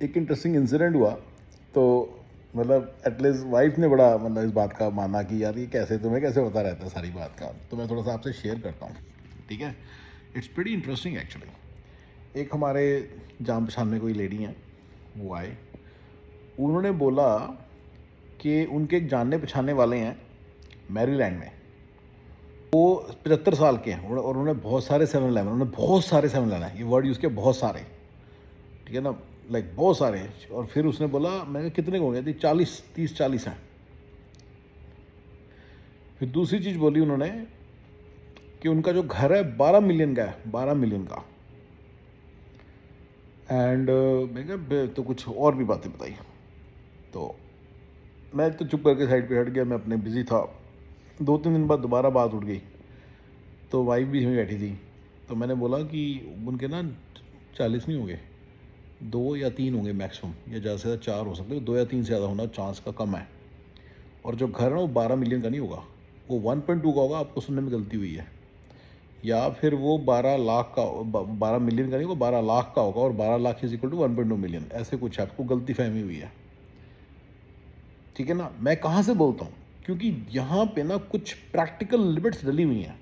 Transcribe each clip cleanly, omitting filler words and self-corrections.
एक interesting incident हुआ। तो मतलब एटलीस्ट वाइफ ने बड़ा मतलब इस बात का माना कि यार ये कैसे तुम्हें कैसे पता रहता है सारी बात का, तो मैं थोड़ा सा आपसे शेयर करता हूँ। ठीक है, इट्स प्रीटी इंटरेस्टिंग एक्चुअली। एक हमारे जान पहचान में कोई लेडी हैं, वो आए, उन्होंने बोला कि उनके एक जानने पहचानने वाले हैं मैरीलैंड में। वो 75 साल के हैं और उन्होंने बहुत सारे 7-Eleven, उन्होंने बहुत सारे 7-Eleven हैं, ये वर्ड यूज़ किया, बहुत सारे। ठीक है ना, लाइक बहुत सारे। और फिर उसने बोला, मैंने कहा कितने को हो गए थे, 30-40 हैं। फिर दूसरी चीज़ बोली उन्होंने कि उनका जो घर है 12 मिलियन का है, 12 मिलियन का। एंड मैं कहा तो कुछ और भी बातें बताई। तो मैं तो चुप करके साइड पे हट गया, मैं अपने बिजी था। 2-3 दिन बाद दोबारा बात उठ गई, तो वाइफ भी वहीं बैठी थी। तो मैंने बोला कि उनके ना 40 नहीं होंगे, 2 या 3 होंगे मैक्सिमम, या ज़्यादा से ज़्यादा 4 हो सकते हैं, 2 या 3 से ज़्यादा होना चांस का कम है। और जो घर है वो 12 मिलियन का नहीं होगा, वो 1.2 का होगा। आपको सुनने में गलती हुई है, या फिर वो 12 लाख का, 12 मिलियन का नहीं होगा, 12 लाख का होगा। और 12 lakh is equal to 1.2 million, ऐसे कुछ है, आपको गलती फहमी हुई है। ठीक है ना, मैं कहाँ से बोलता हूँ, क्योंकि यहाँ पे ना कुछ प्रैक्टिकल लिमिट्स डली हुई हैं।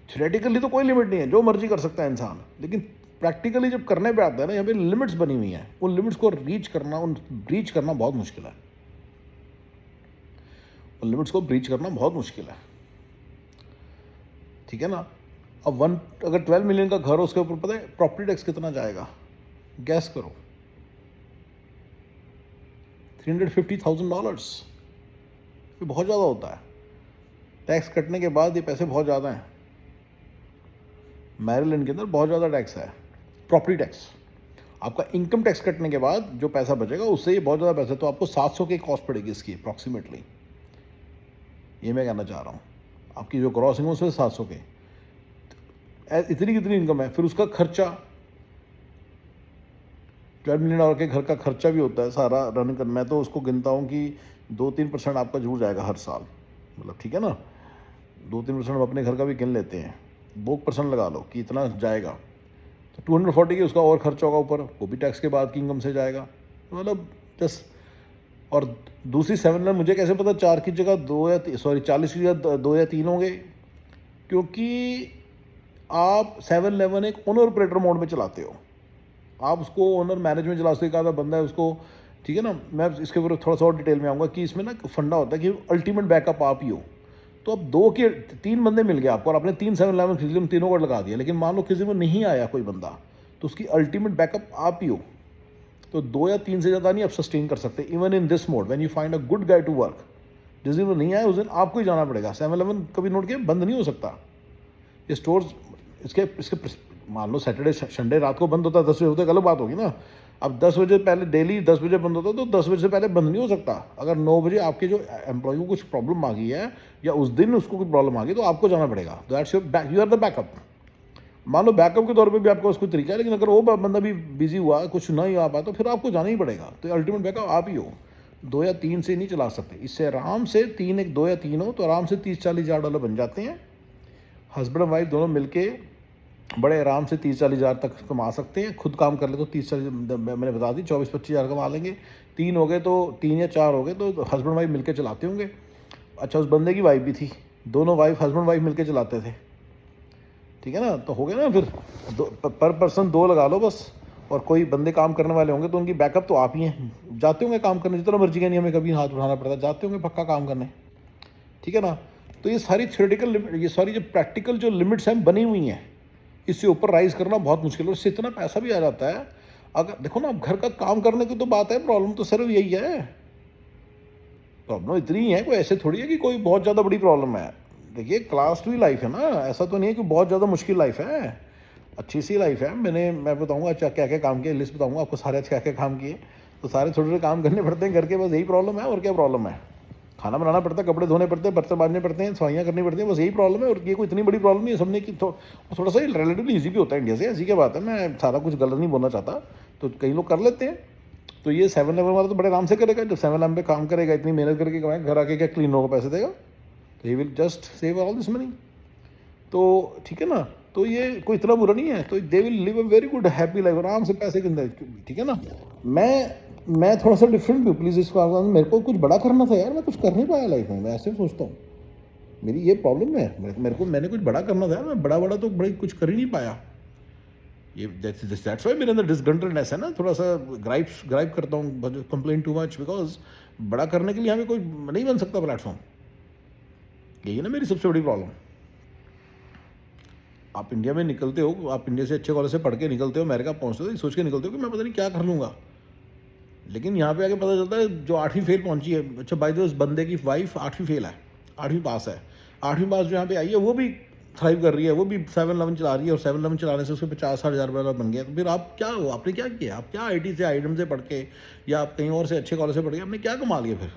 थ्योरेटिकली तो कोई लिमिट नहीं है, जो मर्जी कर सकता है इंसान, लेकिन प्रैक्टिकली जब करने पे आता है ना, यहाँ पे लिमिट्स बनी हुई हैं। उन लिमिट्स को ब्रीच करना बहुत मुश्किल है। उन लिमिट्स को ब्रीच करना बहुत मुश्किल है। ठीक है ना, अब अगर 12 मिलियन का घर हो, उसके ऊपर पता है प्रॉपर्टी टैक्स कितना जाएगा? गैस करो, $350,000। ये बहुत ज़्यादा होता है। टैक्स कटने के बाद ये पैसे बहुत ज़्यादा हैं। मैरीलैंड के अंदर बहुत ज़्यादा टैक्स है, प्रॉपर्टी टैक्स। आपका इनकम टैक्स कटने के बाद जो पैसा बचेगा उससे ये बहुत ज़्यादा पैसा है। तो आपको 700 की कॉस्ट पड़ेगी इसकी अप्रॉक्सीमेटली, ये मैं कहना चाह रहा हूँ। आपकी जो क्रॉसिंग है उसमें 700 के, इतनी कितनी इनकम है। फिर उसका खर्चा, $12 मिलियन के घर का खर्चा भी होता है सारा रन कर। मैं तो उसको गिनता हूँ कि 2-3% आपका जुड़ जाएगा हर साल, मतलब ठीक है ना, 2-3% हम अपने घर का भी गिन लेते हैं, 2% लगा लो कि इतना जाएगा। तो 240 की उसका और खर्चा होगा ऊपर, वो भी टैक्स के बाद की इनकम से जाएगा। तो मतलब 10। और दूसरी 7-Eleven मुझे कैसे पता 4 की जगह 40 की जगह 2 या 3 होंगे? क्योंकि आप 7-Eleven एक ओनर ऑपरेटर मोड में चलाते हो। आप उसको ओनर मैनेज में चला सकते, एक आधा बंदा है उसको। ठीक है ना, मैं इसके ऊपर थोड़ा सा और डिटेल में आऊँगा कि इसमें ना फंडा होता है कि अल्टीमेट बैकअप आप ही हो। तो अब 3 बंदे मिल गए आपको और आपने 3 7-Eleven खरीद लिए, तीनों को लगा दिया, लेकिन मान लो किसी में नहीं आया कोई बंदा, तो उसकी अल्टीमेट बैकअप आप ही हो। तो 2 या 3 से ज़्यादा नहीं आप सस्टेन कर सकते। Even in this mode when you find a good guy to work, जिस दिन वो नहीं आया उस दिन आपको ही जाना पड़ेगा। 7-Eleven कभी नोट किया, बंद नहीं हो सकता। ये स्टोर्स इसके इसके मान लो सैटरडे संडे रात को बंद होता है, 10 बजे होता है, गलत बात होगी ना। अब 10 बजे पहले, डेली 10 बजे बंद होता है, तो 10 बजे से पहले बंद नहीं हो सकता। अगर 9 बजे आपके जो एम्प्लॉय को कुछ प्रॉब्लम आ गई है, या उस दिन उसको कुछ प्रॉब्लम आ गई, तो आपको जाना पड़ेगा। That's you are the backup. मान लो बैकअप के तौर पे भी आपका उसको तरीका है, लेकिन अगर वो बंदा भी बिजी हुआ, कुछ नहीं आ पाया, तो फिर आपको जाना ही पड़ेगा। तो अल्टीमेट बैकअप आप ही हो। 2 या 3 से नहीं चला सकते। इससे आराम से 2 या 3 हो तो आराम से $30-40 बन जाते हैं। हस्बैंड और वाइफ दोनों मिलके बड़े आराम से 30-40 तक कमा सकते हैं। खुद काम कर ले तो 30-40, मैंने बता दी, 24-25 कमा लेंगे। 3 हो गए तो 3 या 4 हो गए तो हस्बैंड वाइफ मिलके चलाते होंगे। अच्छा, उस बंदे की वाइफ भी थी, दोनों हस्बैंड वाइफ मिलके चलाते थे। ठीक है ना, तो हो गया ना। फिर पर पर्सन 2 लगा लो बस। और कोई बंदे काम करने वाले होंगे तो उनकी बैकअप तो आप ही हैं। जाते होंगे काम करने, जितना मर्जी का नहीं हमें कभी हाथ उठाना पड़ता, जाते होंगे पक्का काम करने। ठीक है ना, तो ये सारी थ्योरेटिकल लिमिट, ये सारी जो प्रैक्टिकल जो लिमिट्स हैं बनी हुई हैं, इससे ऊपर राइज करना बहुत मुश्किल है। इससे इतना पैसा भी आ जाता है। अगर देखो ना, अब घर का काम करने की तो बात है, प्रॉब्लम तो सिर्फ यही है। प्रॉब्लम इतनी ही है, कोई ऐसे थोड़ी है कि कोई बहुत ज़्यादा बड़ी प्रॉब्लम है। देखिए, क्लास 2 लाइफ है ना, ऐसा तो नहीं है कि बहुत ज़्यादा मुश्किल लाइफ है। अच्छी सी लाइफ है। मैं बताऊंगा अच्छा क्या क्या काम किए, लिस्ट बताऊंगा आपको सारे क्या क्या काम किए। तो सारे छोटे छोटे काम करने पड़ते हैं घर के, बस यही प्रॉब्लम है। और क्या प्रॉब्लम है? खाना बनाना पड़ता है, कपड़े धोने पड़ते हैं, बर्तन बांधने पड़ते हैं, सफाइयाँ करनी पड़ती हैं, बस यही प्रॉब्लम है। और ये कोई इतनी बड़ी प्रॉब्लम नहीं है समझने की। थोड़ा सा रिलेटिवली ईजी भी होता है इंडिया से, ऐसी क्या बात है। मैं सारा कुछ गलत नहीं बोलना चाहता, तो कई लोग कर लेते हैं। तो ये 7-Eleven वाला तो बड़े आराम से करेगा। जब 7-Eleven पे काम करेगा, इतनी मेहनत करके कमाएगा, घर आके क्या क्लीनरों को पैसे देगा? तो he will just save all this money. तो ठीक है ना, तो ये कोई इतना बुरा नहीं है, तो they will live a very good happy life, आराम से पैसे गिनते, ठीक है ना। मैं थोड़ा सा डिफरेंट हूँ, प्लीज़ इसको आप, मेरे को कुछ बड़ा करना था यार, मैं कुछ कर नहीं पाया लाइफ में, मैं ऐसे सोचता हूँ, मेरी ये प्रॉब्लम है, मैंने कुछ बड़ा करना था यार, मैं बड़ा तो बड़ी कुछ कर ही नहीं पाया। ये दैट्स वाई मेरे अंदर डिसकंटेंटनेस है ना, थोड़ा सा ग्राइप करता हूँ, कंप्लेन टू मच, बिकॉज बड़ा करने के लिए हमें कोई नहीं बन सकता प्लेटफॉर्म, यही है ना मेरी सबसे बड़ी प्रॉब्लम। आप इंडिया में निकलते हो, आप इंडिया से अच्छे कॉलेज से पढ़ के निकलते हो, अमेरिका पहुंचते हो, सोच के निकलते हो कि मैं पता नहीं क्या कर लूँगा, लेकिन यहाँ पे आके पता चलता है जो 8वीं फेल पहुंची है, अच्छा बाय द वे उस बंदे की वाइफ 8वीं फेल है, 8वीं पास है, 8वीं पास जो यहाँ पे आई है वो भी थ्राइव कर रही है, वो भी 7-11 चला रही है, और 7-11 चलाने से उसके 50-60 हज़ार बन गया। तो फिर आप क्या हो, आपने क्या किया, आप क्या IT से आईडम से पढ़ के या आप कहीं और से अच्छे कॉलेज से पढ़ के आपने क्या कमा लिया फिर।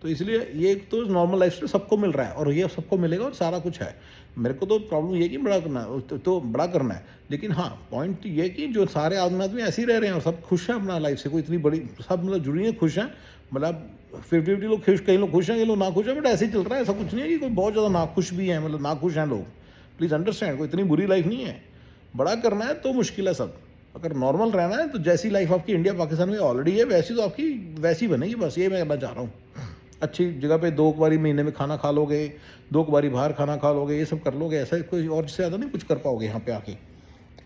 तो इसलिए ये एक तो नॉर्मल लाइफ स्टाइल सबको मिल रहा है, और ये सबको मिलेगा और सारा कुछ है। मेरे को तो प्रॉब्लम ये कि बड़ा करना है, तो बड़ा करना है, लेकिन हाँ पॉइंट ये कि जो सारे आदमी ऐसे ही रह रहे हैं और सब खुश हैं अपना लाइफ से, कोई इतनी बड़ी सब मतलब जुड़ी हैं, खुश हैं, मतलब 50-50 लोग खुश, कई लोग खुश हैं, कई लोग ना खुश हैं, बट ऐसे ही चल रहा है, ऐसा कुछ नहीं है कि कोई बहुत ज़्यादा नाखुश भी हैं, मतलब नाखुश हैं लोग, प्लीज़ अंडरस्टैंड, कोई इतनी बुरी लाइफ नहीं है। बड़ा करना है तो मुश्किल है सब, अगर नॉर्मल रहना है तो जैसी लाइफ आपकी इंडिया पाकिस्तान में ऑलरेडी है वैसी तो आपकी वैसी बनेगी, बस ये मैं कहना चाह रहा हूँ। अच्छी जगह पे 2 बारी महीने में खाना खा लोगे, 2 बारी बाहर खाना खा लोगे, ये सब कर लोगे, ऐसा कोई और इससे ज़्यादा नहीं कुछ कर पाओगे यहाँ पे आके,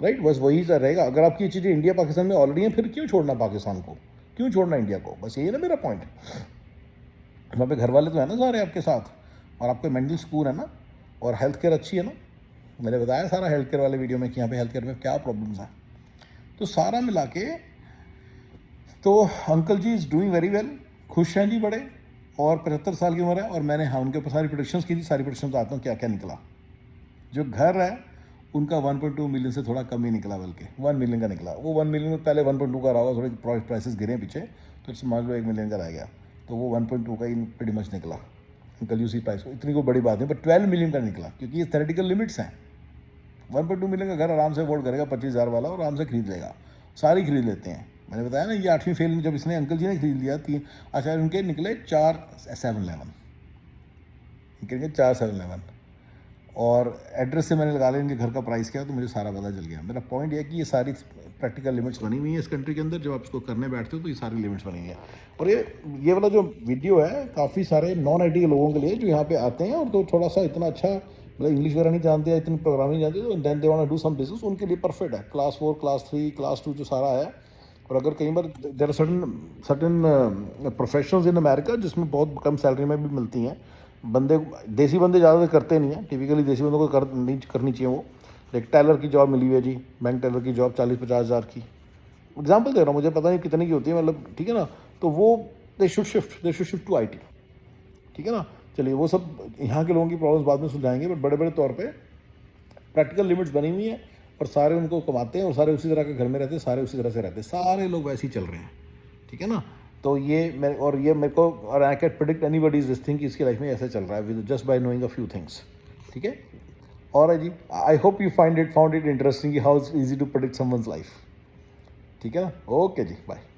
राइट। बस वही सा रहेगा, अगर आपकी ये चीज़ें इंडिया पाकिस्तान में ऑलरेडी हैं, फिर क्यों छोड़ना पाकिस्तान को, क्यों छोड़ना इंडिया को, बस यही है ना मेरा पॉइंट। वहाँ पे घर वाले तो है ना सारे आपके साथ, और आपके मेंटल स्कूल है ना, और हेल्थ केयर अच्छी है ना, मैंने बताया सारा हेल्थ केयर वाले वीडियो में कि यहाँ पे हेल्थ केयर में क्या प्रॉब्लम्स हैं, तो सारा मिला के तो uncle ji is doing very well, खुश हैं जी बड़े, और 75 साल की उम्र है, और मैंने हाँ उनके ऊपर सारी प्रोडिक्शंस की थी, सारी प्रोडिक्शंस आता हूँ क्या क्या निकला। जो घर है उनका 1.2 मिलियन से थोड़ा कम ही निकला, बल्कि 1 मिलियन का निकला, वो 1 मिलियन में पहले 1.2 का रहा होगा, थोड़े प्राइसेस गिरे पीछे, तो समझ लो 1 मिलियन का रह गया, तो वो 1.2 का ही प्रीटी मच निकला अंकल यूसी प्राइस को, इतनी कोई बड़ी बात नहीं, पर 12 मिलियन का निकला, क्योंकि ये थेरेटिकल लिमिट्स हैं। 1.2 मिलियन का घर आराम से अफोर्ड करेगा, 25,000 वाला, और आराम से खरीद लेगा, सारी खरीद लेते हैं। मैंने बताया ना, ये 8वीं फेल में जब इसने अंकल जी ने खरीद लिया 3, अच्छा उनके निकले 4,711, इनके 4,711, और एड्रेस से मैंने लगा लिया इनके घर का प्राइस क्या है, तो मुझे सारा पता चल गया। मेरा पॉइंट ये है कि ये सारी प्रैक्टिकल लिमिट्स बनी हुई हैं इस कंट्री के अंदर, जब आप इसको करने बैठते हो तो ये सारी लिमिट्स बनी हुई हैं। और ये वाला जो वीडियो है काफ़ी सारे नॉन IT के लोगों के लिए जो यहाँ पे आते हैं और तो थोड़ा सा इतना अच्छा मतलब इंग्लिश वगैरह नहीं जानते या इतनी प्रोग्रामिंग नहीं जानते, तो then they want to do some business, उनके लिए परफेक्ट है। क्लास 4, क्लास 3, क्लास 2 जो सारा है। और अगर कई बार there are certain professionals in America जिसमें बहुत कम सैलरी में भी मिलती हैं, बंदे देसी बंदे ज़्यादा करते नहीं हैं, टिपिकली देसी बंदों को नहीं करनी चाहिए वो। एक टेलर की जॉब मिली हुई है जी, बैंक टेलर की जॉब 40-50 हज़ार की, एग्जाम्पल दे रहा हूँ, मुझे पता नहीं कितने की होती है, मतलब ठीक है ना, तो वो they should shift to IT, ठीक है ना। चलिए वो सब यहाँ के लोगों की प्रॉब्लम्स बाद में सुलझाएंगे, बट बड़े बड़े तौर पे प्रैक्टिकल लिमिट्स बनी हुई हैं, और सारे उनको कमाते हैं, और सारे उसी तरह के घर में रहते हैं, सारे उसी तरह से रहते हैं, सारे लोग वैसे ही चल रहे हैं, ठीक है ना। तो ये मेरे को, और I can predict anybody is this thing कि इसकी लाइफ में ऐसे चल रहा है with just by knowing a few things, ठीक है। और जी I hope you found it interesting how it's easy to predict someone's life, ठीक है ना। ओके जी, बाय।